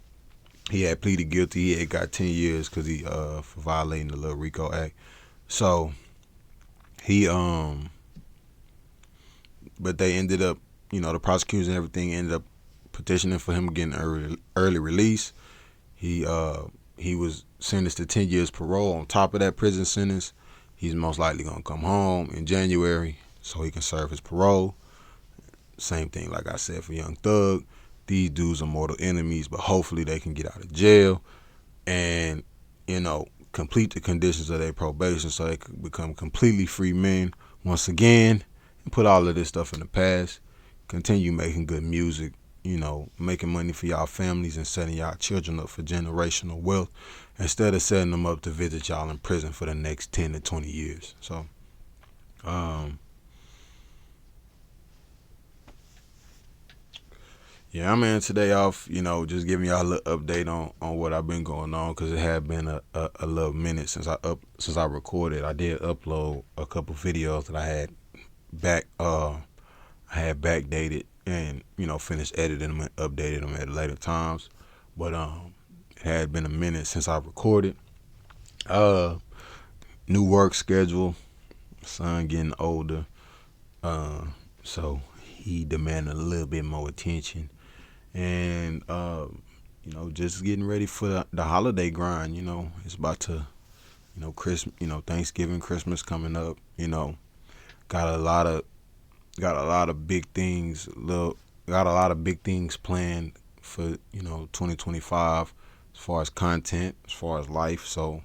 [SPEAKER 1] He had pleaded guilty. He had got 10 years because he for violating the little RICO Act. So he but they ended up, the prosecutors and everything ended up petitioning for him getting early release. He was sentenced to 10 years parole. On top of that prison sentence, he's most likely gonna come home in January so he can serve his parole. Same thing, like I said, for Young Thug. These dudes are mortal enemies, but hopefully they can get out of jail and, complete the conditions of their probation so they could become completely free men once again and put all of this stuff in the past. Continue making good music, making money for y'all families and setting y'all children up for generational wealth instead of setting them up to visit y'all in prison for the next 10 to 20 years. So, yeah, I'm in today off, just giving y'all a little update on what I've been going on because it had been a little minute since I recorded. I did upload a couple videos that I had backdated and finished editing them and updated them at later times, but it had been a minute since I recorded. New work schedule, son getting older, so he demanded a little bit more attention, and just getting ready for the holiday grind. It's about to, Christmas, Thanksgiving, Christmas coming up. Got a lot of big things. Got a lot of big things planned for 2025 as far as content, as far as life. So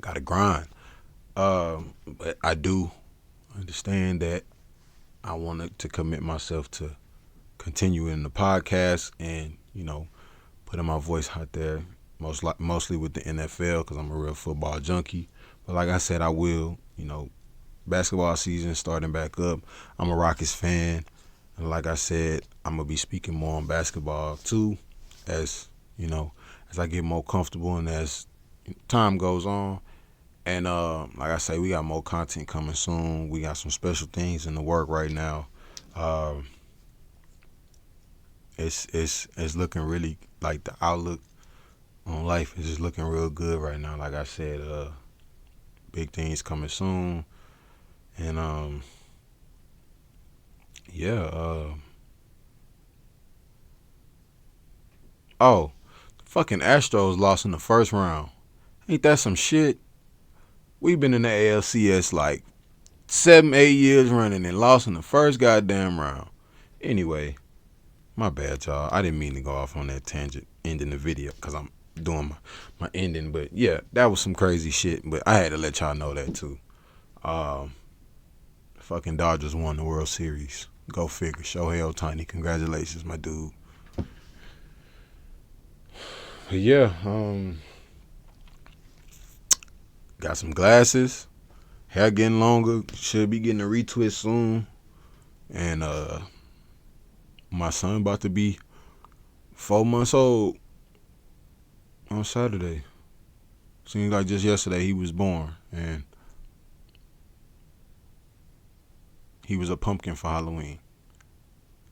[SPEAKER 1] got to grind. But I do understand that I wanted to commit myself to continuing the podcast and putting my voice out there, mostly with the NFL because I'm a real football junkie. But like I said, I will. Basketball season starting back up. I'm a Rockets fan, and like I said, I'm gonna be speaking more on basketball too, as as I get more comfortable and as time goes on. And like I say, we got more content coming soon. We got some special things in the work right now. It's looking really like the outlook on life is just looking real good right now. Like I said, big things coming soon. And fucking Astros lost in the first round. Ain't that some shit? We've been in the ALCS like 7-8 years running and lost in the first goddamn round. Anyway, my bad, y'all. I didn't mean to go off on that tangent ending the video because I'm doing my ending. But yeah, that was some crazy shit. But I had to let y'all know that too. Fucking Dodgers won the World Series. Go figure. Shohei Ohtani. Congratulations, my dude. But yeah, got some glasses. Hair getting longer. Should be getting a retwist soon. And my son about to be 4 months old on Saturday. Seems like just yesterday he was born. And he was a pumpkin for Halloween.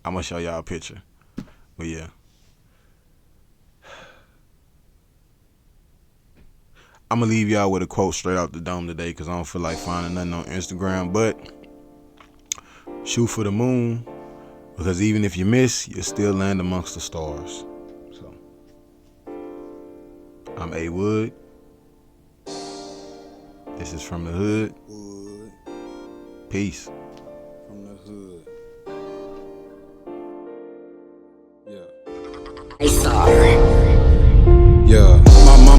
[SPEAKER 1] I'm going to show y'all a picture. But yeah. I'm going to leave y'all with a quote straight out the dome today because I don't feel like finding nothing on Instagram. But shoot for the moon because even if you miss, you'll still land amongst the stars. So, I'm A. Wood. This is From the Hood. Peace.
[SPEAKER 3] From the hood. Yeah.
[SPEAKER 4] Sorry.
[SPEAKER 3] Yeah.